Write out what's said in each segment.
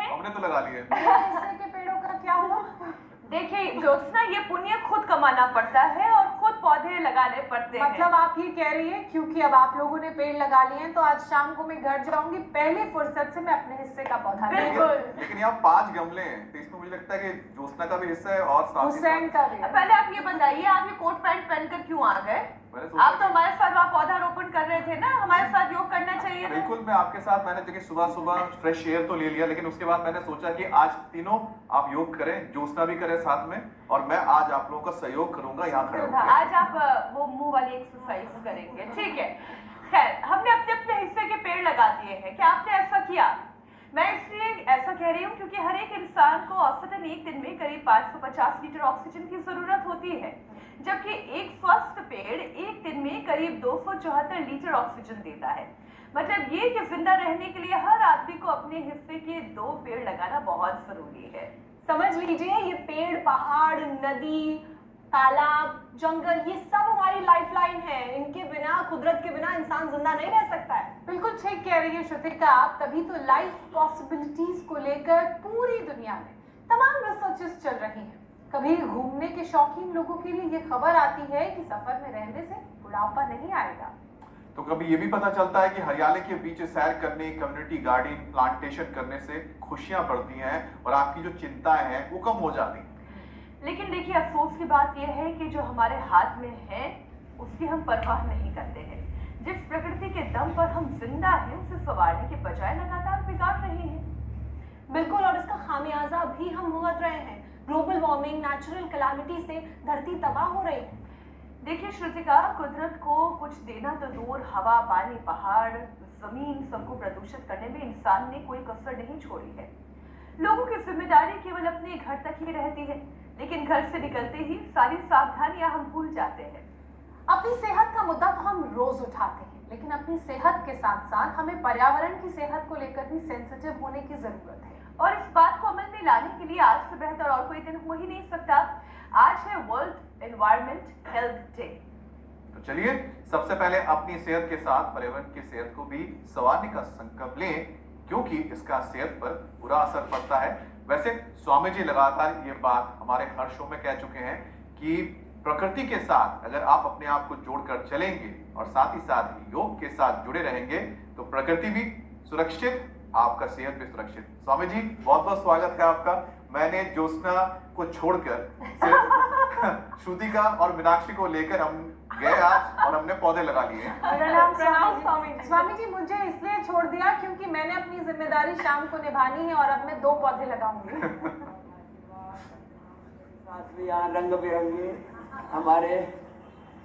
हैं। हमने तो लगा लिए। हिस्से के पेड़ों का क्या हुआ? देखिए ज्योत्सना, ये पुण्य खुद कमाना पड़ता है और खुद पौधे लगाने पड़ते हैं। मतलब आप ये कह रही है क्योंकि अब आप लोगों ने पेड़ लगा लिए हैं तो आज शाम को मैं घर जाऊंगी, पहली फुर्सत से मैं अपने हिस्से का पौधा बिल्कुल। लेकिन यहाँ 5 गमले हैं तो इसमें मुझे लगता है कि ज्योत्सना का भी हिस्सा है और साथ ही हुसैन साथ का भी। पहले आप ये बताइए, आप ये कोट पैंट पहनकर क्यों आ गए? मैंने सोचा आप तो कि- हमारे साथ वहाँ पौधारोपण कर रहे थे ना, हमारे साथ योग करना चाहिए था। बिल्कुल, मैं आपके साथ, मैंने देखिए सुबह सुबह फ्रेश एयर तो ले लिया, लेकिन उसके बाद मैंने सोचा कि आज तीनों आप योग करें, ज्योत्सना भी करें साथ में, और मैं आज आप लोगों का सहयोग करूंगा यहाँ खड़े होकर। आज आप वो मुंह वाली एक्सरसाइज करेंगे, ठीक है। खैर, हमने अपने अपने हिस्से के पेड़ लगा दिए हैं। क्या आपने ऐसा किया? मैं इसलिए ऐसा कह रही हूँ क्योंकि हर एक इंसान को औसतन एक दिन में करीब 550 लीटर ऑक्सीजन की जरूरत होती है, जबकि एक स्वस्थ पेड़ एक दिन में करीब 274 लीटर ऑक्सीजन देता है। मतलब ये कि जिंदा रहने के लिए हर आदमी को अपने हिस्से के 2 पेड़ लगाना बहुत जरूरी है। समझ लीजिए, ये पेड़, पहाड़, नदी, तालाब, जंगल, ये सब हमारी लाइफलाइन है। इनके बिना, कुदरत के बिना इंसान जिंदा नहीं रह सकता है। बिल्कुल ठीक कह रही है श्रुतिका आप। तभी तो लाइफ पॉसिबिलिटीज को लेकर पूरी दुनिया में तमाम रिसर्चेस चल रही हैं। कभी घूमने के शौकीन लोगों के लिए ये खबर आती है कि सफर में रहने से बुढ़ापा नहीं आएगा। तो कभी ये भी पता चलता है कि हरियाली के बीच सैर करने, कम्युनिटी गार्डनिंग, प्लांटेशन करने से खुशियां बढ़ती हैं और आपकी जो चिंताएं हैं वो कम हो जाती हैं। लेकिन देखिए, अफसोस की बात यह है कि जो हमारे हाथ में है उसकी हम परवाह नहीं करते हैं। जिस प्रकृति के दम पर हम जिंदा हैं उसे संवारने के बजाय लगातार बिगाड़ रहे हैं। बिल्कुल, और इसका खामियाजा भी हम भुगत रहे हैं। ग्लोबल वार्मिंग, नेचुरल कैलामिटी से धरती तबाह हो रही है। देखिए श्रुतिका, कुदरत को कुछ देना तो दूर, हवा, पानी, पहाड़, जमीन सबको प्रदूषित करने में इंसान ने कोई कसर नहीं छोड़ी है। लोगों की जिम्मेदारी केवल अपने घर तक ही रहती है, लेकिन घर से निकलते ही सारी सावधानियां हम भूल जाते हैं। अपनी सेहत का मुद्दा तो हम रोज उठाते हैं, लेकिन अपनी सेहत के साथ साथ हमें पर्यावरण की सेहत को लेकर भी सेंसिटिव होने की जरूरत है। और इस बात को अमल में लाने के लिए आज से बेहतर और कोई दिन हो ही नहीं सकता। आज है वर्ल्ड एनवायरमेंट हेल्थ डे। तो चलिए, सबसे पहले अपनी सेहत के साथ पर्यावरण की सेहत को भी संवारने का संकल्प लें, क्योंकि इसका सेहत पर बुरा असर पड़ता है। वैसे स्वामी जी लगातार ये बात हमारे हर शो में कह चुके हैं कि प्रकृति के साथ अगर आप अपने आप को जोड़कर चलेंगे और साथ ही साथ योग के साथ जुड़े रहेंगे तो प्रकृति भी सुरक्षित, आपका सेहत भी सुरक्षित। स्वामी जी, बहुत बहुत स्वागत है आपका। मैंने ज्योत्सना को छोड़कर श्रुतिका और मीनाक्षी को लेकर हम गए आज और हमने पौधे लगा लिए। प्रणाम स्वामी जी। स्वामी जी, मुझे इसलिए छोड़ दिया क्योंकि मैंने अपनी जिम्मेदारी शाम को निभानी है और अब मैं 2 पौधे लगाऊंगी। साथ में यहाँ रंग बिरंगे हमारे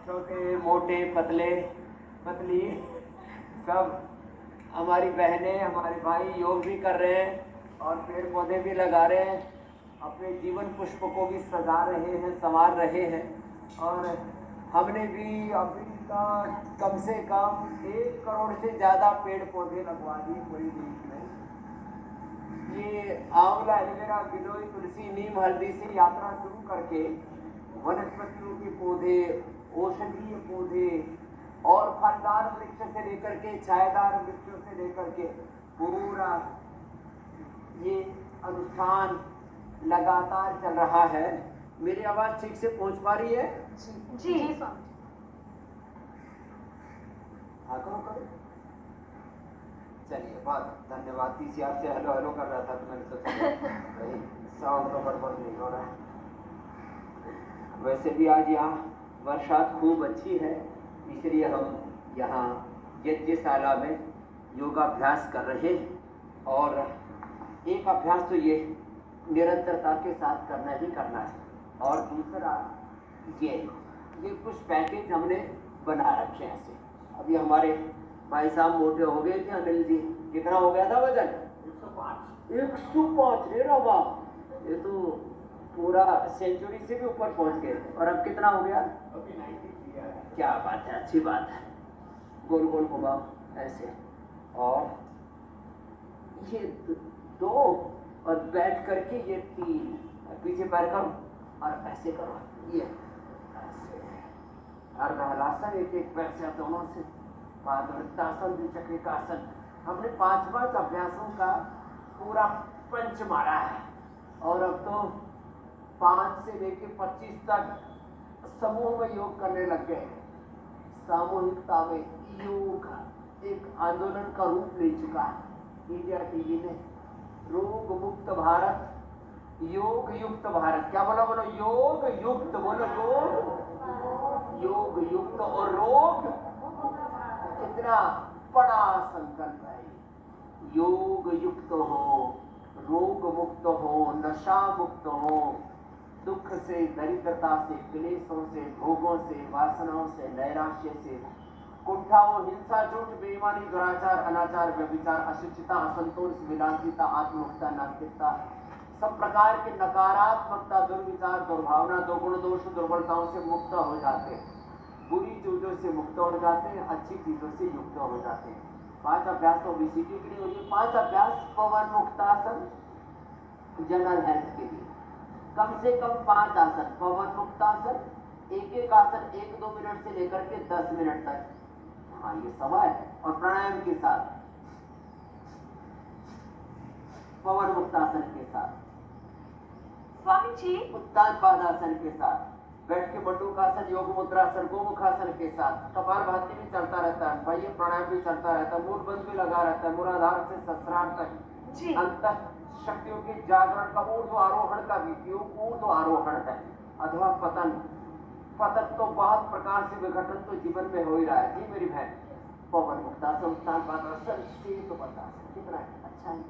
छोटे, मोटे, पतले, पतली सब हमारी बहनें, हमारे भाई योग भी कर रहे हैं और पेड़ पौधे भी लगा रहे हैं, अपने जीवन पुष्प को भी सजा रहे हैं, संवार रहे हैं। और हमने भी अभी का कम से कम 1 करोड़ से ज़्यादा पेड़ पौधे लगवा दिए पूरी देश में। ये आंवला, एलोवेरा, गिलोय, तुलसी, नीम, हल्दी से यात्रा शुरू करके वनस्पतियों के पौधे, औषधीय पौधे और फलदार वृक्ष से लेकर के छायादार वृक्षों से लेकर के पूरा ये अनुष्ठान लगातार चल रहा है। मेरी आवाज ठीक से पहुंच पा रही है? जी स्वामी। हाँ, करो। चलिए, बहुत धन्यवाद। TCR से हेलो हेलो कर रहा था तो मैंने सोचा भाई साउंड तो गड़बड़ नहीं हो रहा है। वैसे भी आज यहाँ बरसात खूब अच्छी है, इसलिए हम यहाँ यज्ञशाला में योगाभ्यास कर रहे हैं। और एक अभ्यास तो ये निरंतरता के साथ करना ही करना है, और दूसरा ये कुछ पैकेज हमने बना रखे हैं ऐसे। अभी हमारे भाई साहब मोटे हो गए थे, अनिल जी, कितना हो गया था वजन? 105। रे रबा, ये तो पूरा सेंचुरी से भी ऊपर पहुंच गए। और अब कितना हो गया? अभी 90 किया है। क्या बात है, अच्छी बात है। गोल गोल घुमाओ ऐसे, और ये 2 और बैठ करके ये 3, पीछे पैर करो और ऐसे करो, ये ऐसे अर्धहलासन, एक पैर से दोनों से, पादवृत्तासन, द्विचक्रिकासन। हमने 5 अभ्यासों का पूरा पंच मारा है और अब तो 5 से लेकर 25 तक समूह में योग करने लग गए हैं। सामूहिकता में योग एक आंदोलन का रूप ले चुका है। इंडिया टीवी ने रोग मुक्त भारत, योग युक्त भारत, क्या बोला, बोलो योग युक्त, बोलो योग युक्त और रोग, कितना बड़ा संकल्प है। योग युक्त हो, रोग मुक्त हो, नशा मुक्त हो, दुख से, दरिद्रता से, क्लेशों से, भोगों से, वासनाओं से, नैराश्य से, कुंठाओं, हिंसा, झूठ, बेईमानी, दुराचार, अनाचार, व्यभिचार, अशिक्षिता, असंतोष, विलासिता, आत्महत्या, नास्तिकता, सब प्रकार के नकारात्मकता, दुर्विचार, दुर्भावना, दुर्गुण, दोष, दुर्बलताओं से मुक्त हो जाते हैं। बुरी चीजों से मुक्त हो जाते हैं, अच्छी चीजों से युक्त हो जाते हैं। 5 अभ्यास तो ओबेसिटी के लिए हो गए। 5 अभ्यास पवन मुक्तासन, जनरल हेल्थ के लिए कम से कम 5 आसन, पवन मुक्तासन, एक आसन 1-2 मिनट से लेकर के 10 मिनट तक। हाँ, ये समय है। और प्राणायाम के साथ, पवन मुक्तासन के साथ, स्वामी जी उत्तान पादासन के साथ, बैठ के मंडूकासन, योग मुद्रासन, गोमुखासन के साथ, कपालभाति भी चलता रहता है, बाह्य प्राणायाम भी चलता रहता है, मूलबंध भी लगा रहता है, मूलाधार से सहस्रार तक जी अंत शक्तियों के जागरण का ऊर्ध्व आरोहण का भी योग ऊर्ध्व आरोहण है, अथवा पतन। पतन तो बहुत प्रकार से विघटन तो जीवन में हो ही रहा है। जी मेरी बहन, पवन मुक्तासन, उत्तान पादासन, शीत पदासन, कितना अच्छा है।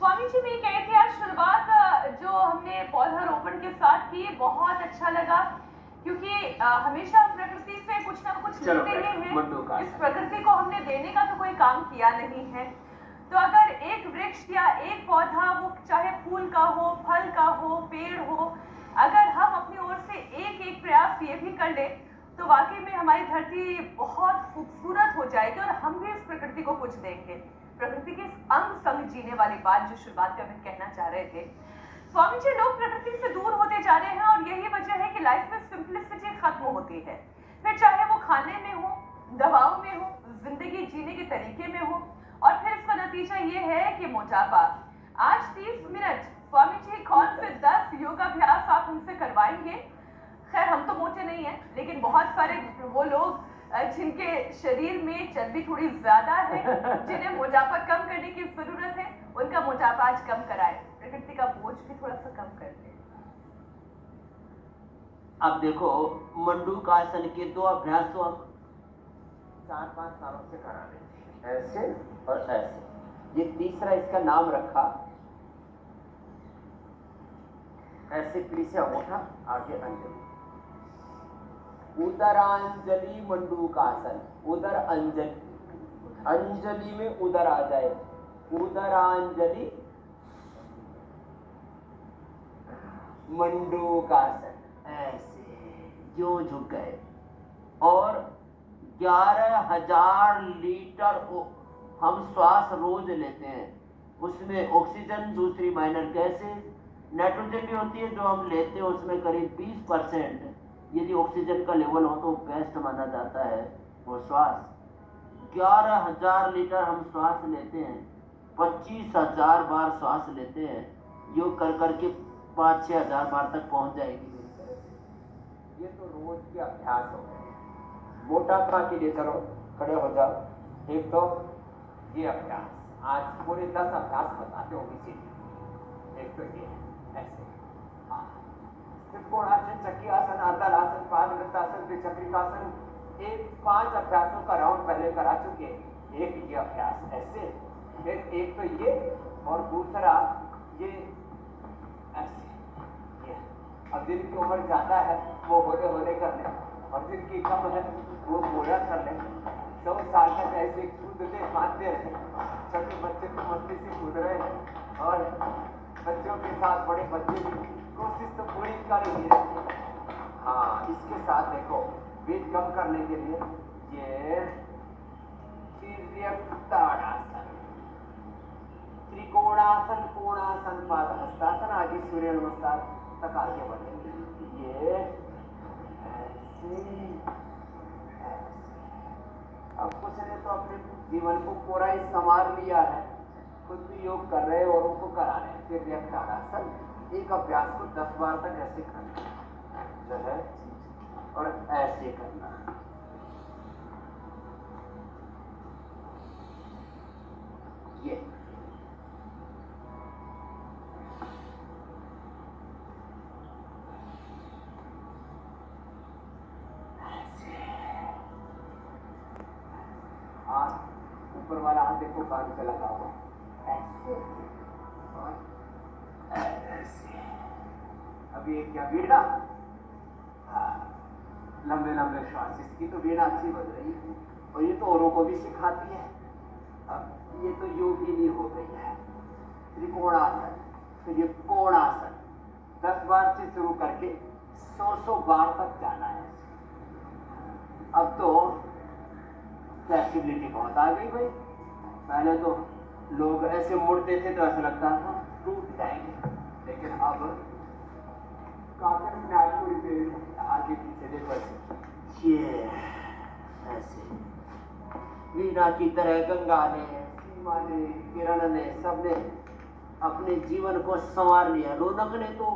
स्वामी जी मैं कह थी आज शुरुआत जो हमने पौधारोपण के साथ की बहुत अच्छा लगा, क्योंकि हमेशा हम प्रकृति से कुछ ना कुछ चलो लेते ही मंडूक हैं। आसन। इस प्रकृति को हमने देने का तो कोई काम किया नहीं है, तो अगर एक वृक्ष या एक पौधा, वो चाहे फूल का हो, फल का हो, पेड़ हो, अगर हम अपनी ओर से एक एक प्रयास ये भी कर ले तो वाकई में हमारी धरती बहुत खूबसूरत हो जाएगी और हम भी इस प्रकृति को कुछ देंगे। प्रकृति के अंग संग जीने वाली बात जो शुरुआत में हम कहना चाह रहे थे। स्वामी जी, लोग प्रकृति से दूर होते जा रहे हैं और यही वजह है कि लाइफ में सिंपलिसिटी खत्म होती है, फिर चाहे वो खाने में हो, दवाओं में हो, जिंदगी जीने के तरीके में हो, और फिर इसका नतीजा ये है कि मोटापा। आज 30 मिनट स्वामी जी कौन से 10 योगाभ्यास आप हमसे करवाएंगे? खैर हम तो मोटे नहीं हैं, लेकिन बहुत सारे वो लोग जिनके शरीर में चर्बी थोड़ी ज्यादा है, जिन्हें मोटापा कम करने की जरूरत है, उनका मोटापा आज कम कराए, प्रकृति का बोझ भी थोड़ा सा कम कर दे। अब देखो, मंडूक आसन के 2 अभ्यास तो हम 4-5 सालों से करा रहे थे, ऐसे और ऐसे। ये तीसरा इसका नाम रखा, ऐसे पीछे उठा, आगे अंजलि, उदरांजलि मंडूकासन। उदर अंजलि, अंजलि में उदर आ जाए, उदरांजलि मंडूकासन, ऐसे जो झुक गए। और 11,000 लीटर हम श्वास रोज लेते हैं, उसमें ऑक्सीजन, दूसरी माइनर गैसेज, नाइट्रोजन भी होती है जो हम लेते हैं, उसमें करीब 20% यदि ऑक्सीजन का लेवल हो तो बेस्ट माना जाता है वो श्वास। 11,000 लीटर हम श्वास लेते हैं, 25,000 बार श्वास लेते हैं। योग कर करके 5-6 हजार बार तक पहुंच जाएगी। ये तो रोज के अभ्यास हो गए। मोटापा के लिए चलो खड़े हो जाओ। एक तो ये अभ्यास, आज पूरे 10 अभ्यास बताते हो इसी। एक तो ये ऐसे त्रिकोणासन, चक्रियासन, आसन, पादवृत्तासन, त्रिचक्रिकासन, 5 अभ्यासों का राउंड पहले करा चुके। एक ये अभ्यास ऐसे, फिर एक तो ये, और दूसरा ये ऐसे। ये अब जिनकी उम्र ज्यादा है वो होले होले कर ले, और जिनकी कम है वो मोड़ा कर ले। 100 साल तक ऐसे कूदते मारते रहे। छोटे बच्चे तो मस्ती से कूद रहे हैं, और बच्चों के साथ बड़े बच्चे भी कोशिश तो पूरी कर ही रहे। हाँ, इसके साथ देखो वेट कम करने के लिए ये तिर्यकताड़ासन, त्रिकोणासन, कोणासन, पादहस्तासन, आगे सूर्य नमस्कार तक आगे बढ़ेंगे। ये ऐसे। अब कुछ ने तो अपने जीवन को पूरा ही संवार लिया है, खुद भी योग कर रहे हैं, औरों को करा रहे हैं। फिर व्यक्त ताड़ासन, एक अभ्यास को 10 बार तक ऐसे करना जो है, और ऐसे करना। ये हाथ ऊपर वाला हाथ देखो कान से लगा हुआ, ऐसे और ऐसे। अभी एक क्या वीणा, हाँ, लंबे लंबे श्वास। इसकी तो वीणा अच्छी बज रही है, और ये तो औरों को भी सिखाती है। अब ये तो योगिनी हो गई है। त्रिकोणासन, फिर ये कोणासन, 10 बार से शुरू करके 100 बार तक जाना है। अब तो फ्लेक्सिबिलिटी बहुत आ गई भाई। पहले तो लोग ऐसे मुड़ते थे तो ऐसा लगता था टूट जाएंगे, लेकिन अब काफी अपने आप को रिपेयर आगे पीछे देखो ऐसे, ये ऐसे वीणा की तरह गंगा ने, सीमा ने, किरण ने, सबने अपने जीवन को संवार लिया। रौनक ने तो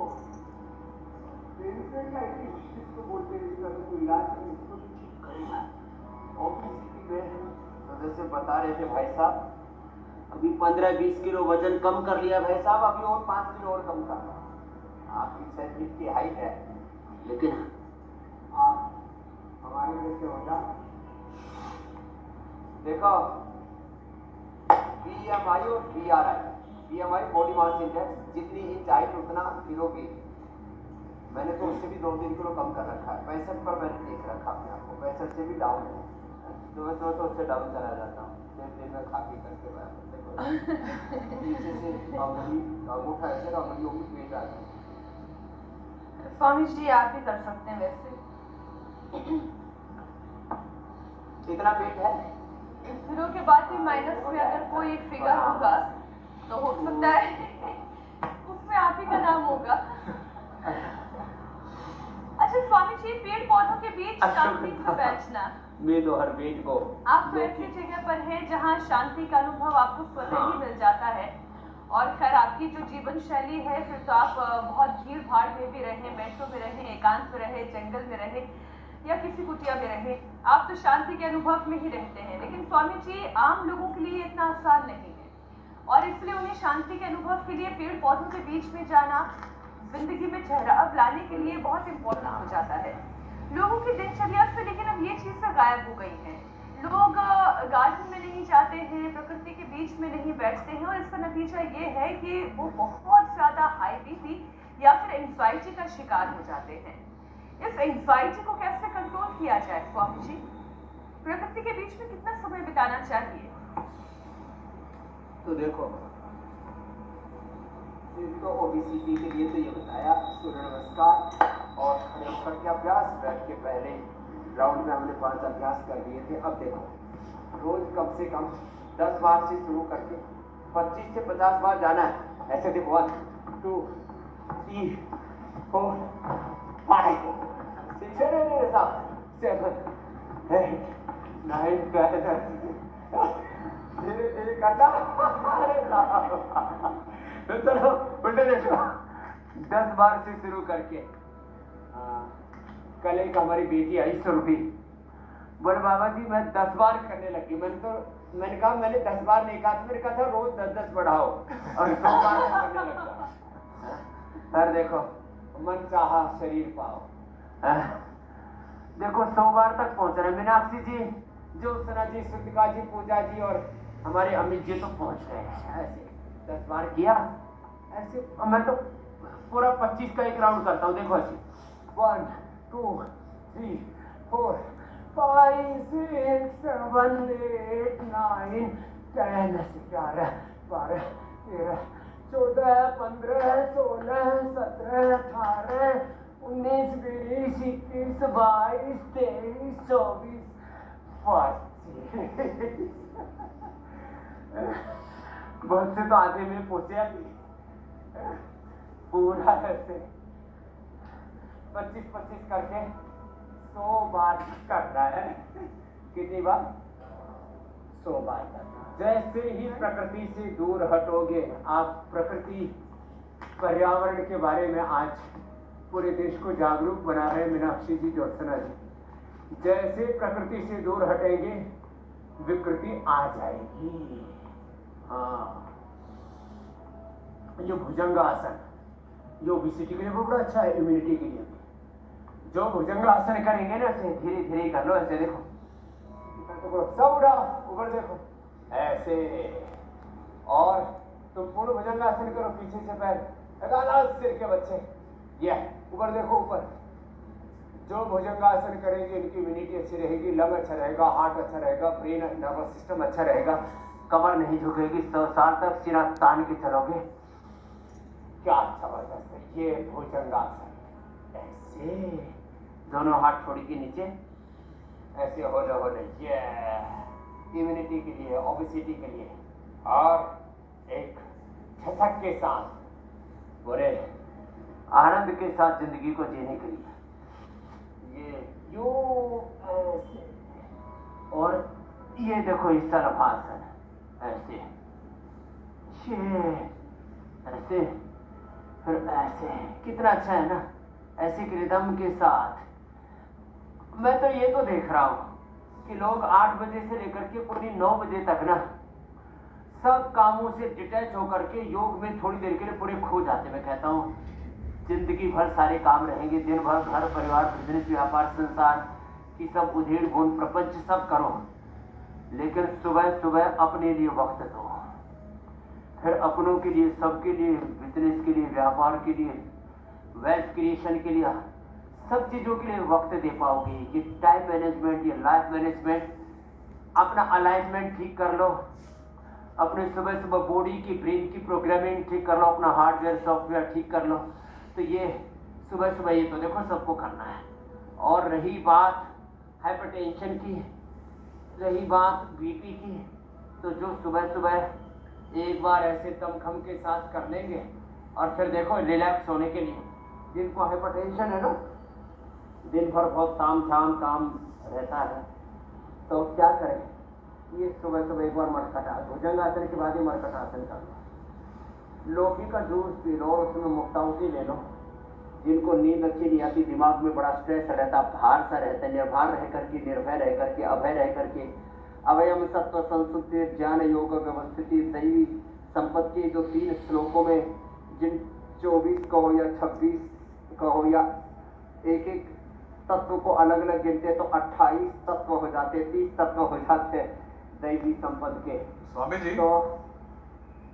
जिसको बोलते हैं इसका तो कोई इलाज नहीं, इसको तो ठीक करेगा। में जैसे बता रहे थे भाई साहब, अभी 15-20 किलो वजन कम कर लिया भाई साहब, अभी और 5 किलो और कम करना। आपकी 6 फीट की हाइट है, लेकिन आप हमारे जैसे हो जाओ। देखो BMI और BRI, BMI body mass index, जितनी इंच हाइट उतना किलो की। मैंने तो उससे भी 2-3 किलो कम कर रखा है। 65 पर मैंने देख रखा अपने आप को, 65 से भी डाउन है। तो उससे डाउन चला जाता हूँ, दिन में खा पी करके पीछे से अंगूठा ऐसे ना अंगुलियों की पेट आती है। स्वामी जी आप भी कर सकते हैं वैसे। कितना पेट है? इस फिरो के बाद भी माइनस में अगर कोई फिगर होगा तो हो सकता है उसमें आप ही का नाम होगा। अच्छा स्वामी जी, पेड़ पौधों के बीच शांति से बैठना, मैं तो हर पेट को आप तो ऐसी जगह पर हैं जहाँ शांति का अनुभव आपको स्वतः ही मिल जाता है। और खैर आपकी जो जीवन शैली है, फिर तो आप बहुत भीड़ भाड़ में भी रहे, मेट्रो में रहे, एकांत में रहे, जंगल में रहे या किसी कुटिया में रहे, आप तो शांति के अनुभव में ही रहते हैं। लेकिन स्वामी जी आम लोगों के लिए इतना आसान नहीं है, और इसलिए उन्हें शांति के अनुभव के लिए पेड़ पौधों के बीच में जाना जिंदगी में ठहराव लाने के लिए बहुत इम्पोर्टेंट हो जाता है लोगों की दिनचर्या से। लेकिन अब ये चीजें गायब हो गई हैं। लोग गार्डन में नहीं जाते हैं, प्रकृति के बीच में नहीं बैठते हैं, और इसका नतीजा ये है कि वो बहुत ज्यादा हाई बीपी या फिर एंजाइटी का शिकार हो जाते हैं। इस एंजाइटी को कैसे कंट्रोल किया जाए स्वामी जी? प्रकृति के बीच में कितना समय बिताना चाहिए? तो देखो, तो ओबेसिटी के लिए तो ये बताया, सूर्य नमस्कार और खड़े होकर के अभ्यास। बैठ के पहले राउंड में हमने 5 अभ्यास कर दिए थे। अब देखो रोज कम से कम 10 बार से शुरू करके 25 से 50 बार जाना है। ऐसे देखो 1 2 3 4 5 6 7 8 9 10 धीरे धीरे करना। चलो उल्टे देखो, 10 बार से शुरू करके। कल एक हमारी बेटी आई स्वरूपी, बोले बाबा जी मैं 10 बार करने लगी। मैंने कहा मैंने 10 बार नहीं कहा, मैंने कहा था रोज 10-10 बढ़ाओ, और 100 बार करने लगा। सर देखो, मन चाहा शरीर पाओ। देखो 100 बार तक पहुंच रहे। मीनाक्षी जी, ज्योत्सना जी, सुतिका जी, पूजा जी और हमारे अमित जी तो पहुंच गए। ऐसे 10 बार किया ऐसे। मैं तो पूरा 25 का एक राउंड करता हूँ। देखो ऐसे 1 2 3 4 5 6 7 8 9 10 11 12 13 14 15 16 17 18 19 20 21 22 23 24 25 बहुत से तो आधे में पहुंचे अभी। पूरा ऐसे 25-25 करके 100 बार करना है। कितनी बार? 100 बार करना। जैसे ही प्रकृति से दूर हटोगे, आप प्रकृति पर्यावरण के बारे में आज पूरे देश को जागरूक बना रहे हैं मीनाक्षी जी, ज्योत्सना जी। जैसे प्रकृति से दूर हटेंगे विकृति आ जाएगी। हाँ, ये भुजंगासन, ये ओबेसिटी के लिए बहुत बड़ा अच्छा है, इम्यूनिटी के लिए। जो भुजंगासन करेंगे ना, ऐसे धीरे धीरे कर लो, ऐसे देखो, सब उड़ा ऊपर देखो, ऐसे। और तुम पूर्ण भुजंगासन करो, पीछे से पैर लगाना, सिर के बच्चे, ये ऊपर देखो, ऊपर। जो भुजंगासन करेंगे इनकी इम्यूनिटी अच्छी रहेगी, लंग अच्छा रहेगा, हार्ट अच्छा रहेगा, ब्रेन नर्वस सिस्टम अच्छा रहेगा, कमर नहीं झुकेगी, 100 साल तक सिरा तान के चलोगे। क्या जबरदस्त है ये भुजंगासन। ऐसे दोनों हाथ छोड़ के नीचे, ऐसे होले ये इम्यूनिटी के लिए, ओबेसिटी के लिए, और एक झटक के साथ पूरे आनंद के साथ जिंदगी को जीने के लिए। ये यूं ऐसे, और ये देखो ये सर्वासन, ऐसे, ये ऐसे, फिर ऐसे। कितना अच्छा है ना, ऐसे के रिदम के साथ। मैं तो ये तो देख रहा हूं कि लोग 8 बजे से लेकर के पूरी 9 बजे तक ना, सब कामों से डिटैच होकर के योग में थोड़ी देर के लिए पूरे खो जाते। मैं कहता हूं जिंदगी भर सारे काम रहेंगे, दिन भर घर परिवार बिजनेस व्यापार संसार की सब उधेड़ बुन प्रपंच सब करो, लेकिन सुबह सुबह अपने लिए वक्त दो, फिर अपनों के लिए, सबके लिए, बिजनेस के लिए, व्यापार के लिए, वेल्थ क्रिएशन के लिए, सब चीजों के लिए वक्त दे पाओगे। ये टाइम मैनेजमेंट, ये लाइफ मैनेजमेंट, अपना अलाइनमेंट ठीक कर लो, अपने सुबह सुबह बॉडी की, ब्रेन की प्रोग्रामिंग ठीक कर लो, अपना हार्डवेयर सॉफ्टवेयर ठीक कर लो। तो ये सुबह सुबह ये तो देखो सबको करना है। और रही बात हाइपरटेंशन की, रही बात बीपी की, तो जो सुबह सुबह एक बार ऐसे दमखम के साथ कर लेंगे, और फिर देखो रिलैक्स होने के लिए, जिनको हाइपरटेंशन है ना, दिन भर बहुत ताम झाम काम रहता है, तो क्या करें, ये सुबह सुबह एक बार मरकटा, भुजंगासन के बाद ही मरकटासन कर लो। लौकी का जूस पी लो, और उसमें मुक्तावती ले लो। जिनको नींद अच्छी नहीं आती, दिमाग में बड़ा स्ट्रेस रहता, भार सा रहता है, निर्भर रह करके, निर्भय रह करके, अभय रह करके, अवयम सत्व संसुप्ति ज्ञान योग व्यवस्थिति दैवी संपत्ति, जो 3 श्लोकों में, जिन 24 कहो या 26 कहो या एक एक तत्व को अलग अलग गिनते तो 28 तत्व हो जाते, 30 तत्व हो जाते दैवी संपद के। स्वामी जी, तो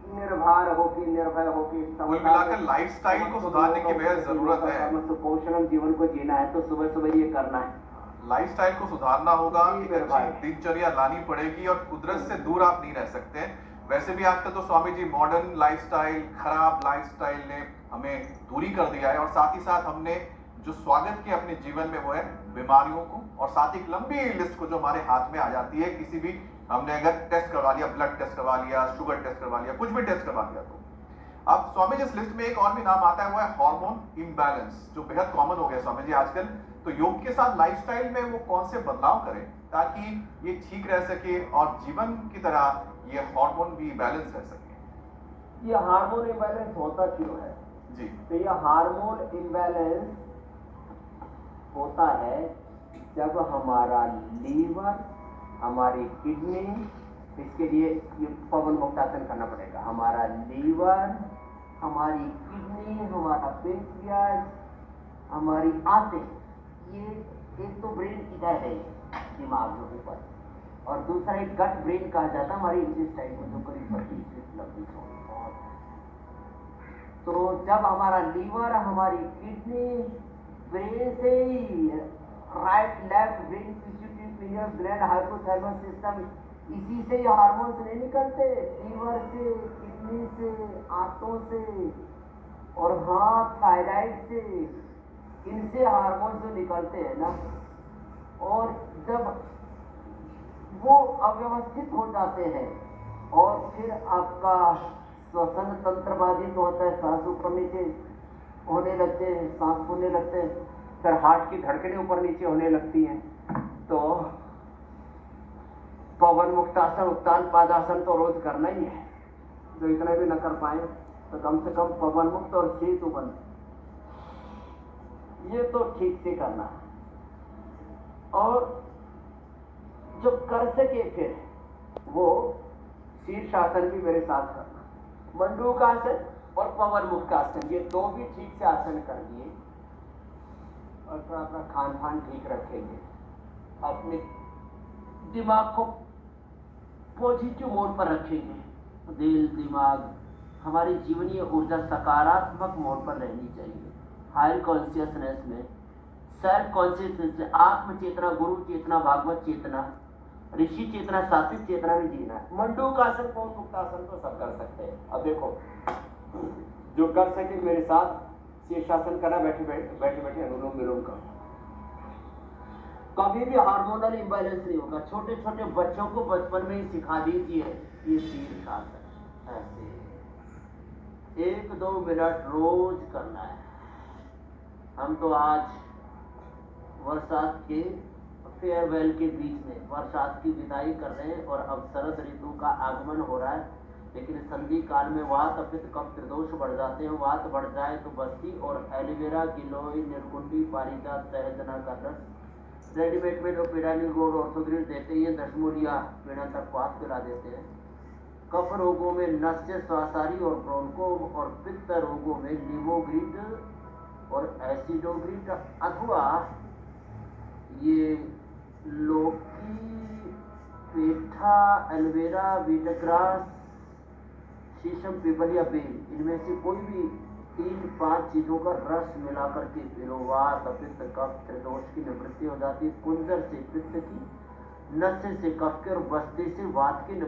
निर्भर होगी, निर्भय होगी, कुल मिलाकर लाइफस्टाइल को सुधारने की बेहद जरूरत है। सुपोषण जीवन को जीना है तो सुबह सुबह ये करना है। लाइफस्टाइल को सुधारना होगा, जी, एक मेरे अच्छी दिनचर्या लानी पड़ेगी, और कुदरत से दूर आप नहीं रह सकते हैं। वैसे भी आजकल तो स्वामी जी मॉडर्न लाइफस्टाइल, खराब लाइफस्टाइल ने हमें दूरी कर दिया है, और साथ ही साथ हमने जो स्वागत किया अपने जीवन में वो है बीमारियों को, और साथ ही लंबी लिस्ट को जो हमारे हाथ में आ जाती है। किसी भी हमने अगर टेस्ट करवा लिया, ब्लड टेस्ट करवा लिया, शुगर टेस्ट करवा लिया, कुछ भी टेस्ट करवा लिया, तो अब स्वामी जी इस लिस्ट में एक और भी नाम आता है, वो है हार्मोन इम्बैलेंस, जो बेहद कॉमन हो गया स्वामी जी आजकल। तो योग के साथ लाइफस्टाइल में वो कौन से बदलाव करें ताकि ये ठीक रह सके और जीवन की तरह ये हार्मोन भी बैलेंस रह सके? ये हार्मोन इम्बैलेंस होता क्यों है जी? तो ये हार्मोन इम्बैलेंस होता है जब हमारा लीवर, हमारी किडनी, इसके लिए ये पवन मुक्तासन करना पड़ेगा। हमारा लीवर, हमारी किडनी, हमारा पेंक्रियास, हमारी आंतें, ये एक तो ब्रेन इधर है दिमाग के ऊपर, और दूसरा एक गट ब्रेन कहा जाता है हमारी इंटेस्टाइन को, जो करीब 25 लंबी है। तो जब हमारा लीवर, हमारी किडनी, ब्रेन से right left brain, pituitary, gland, hypothalamus system, इसी से ये हार्मोन्स नहीं निकलते, लीवर से, किडनी से, आंतों से, और हाँ थायराइड से, इनसे हार्मोन्स जो निकलते हैं ना, और जब वो अव्यवस्थित हो जाते हैं और फिर आपका श्वसन तंत्र बाधित होता है, सांस ऊपर नीचे होने लगते हैं, सांस फूलने लगते हैं, फिर हार्ट की धड़कनें ऊपर नीचे होने लगती हैं, तो पवन मुक्तासन, उत्तान पादासन तो रोज करना ही है। जो इतना भी न कर पाए तो कम से कम पवन मुक्त और सेतु बंद, ये तो ठीक से करना है। और जो कर सके फिर वो शीर्षासन भी मेरे साथ करना, मंडूकासन और पवन मुक्तासन, ये दो भी ठीक से आसन कर दिए और थोड़ा अपना खान पान ठीक रखेंगे, अपने दिमाग को पॉजिटिव मोड पर रखेंगे, दिल दिमाग हमारी जीवनीय ऊर्जा सकारात्मक मोड पर रहनी चाहिए। हायर कॉन्शियसनेस में, सेल्फ कॉन्शियसनेस में आत्म चेतना, गुरु चेतना, भागवत चेतना, ऋषि चेतना, सात्विक चेतना में जीना है। मंडूकासन, पवन मुक्तासन तो सब कर सकते हैं। अब देखो जो कर सके मेरे साथ शीर्षासन करना, बैठे बैठे अनुलोम विलोम करो। कभी भी हार्मोनल इंबैलेंस नहीं होगा। छोटे छोटे बच्चों को बचपन में ही सिखा दीजिए ये शीर्षासन, ऐसे 1-2 मिनट रोज करना है। हम तो आज बरसात के फेयरवेल के बीच में बरसात की विदाई कर रहे हैं और अब शरद ऋतु का आगमन हो रहा है, लेकिन संधि काल में वात पित्त कफ त्रिदोष बढ़ जाते हैं। वात बढ़ जाए तो बस्ती और एलोवेरा, गिलोय, निर्कुंडी, पारिजात, सहजना का रस, रेडीमेड में पेडानिल गोल्ड ऑर्थोग्रिड देते हैं, दशमूलिया पीड़ा तक पास पिला देते हैं। कफ रोगों में नस्य, स्वासारी और ब्रोंको, और पित्त रोगों में लिमोग्रिड और एसिडोग्रिड अथवा ये लौकी, पेठा, एलोवेरा, वीटग्रास, शीशम, पीपल या बेल, इनमें से कोई भी 3-5 चीजों का रस मिला करके पिलो। वात पित्त कफ त्रिदोष की निवृत्ति हो जाती है। कुंजर से पित्त की, नस्य से कफ के और बस्ते से वात की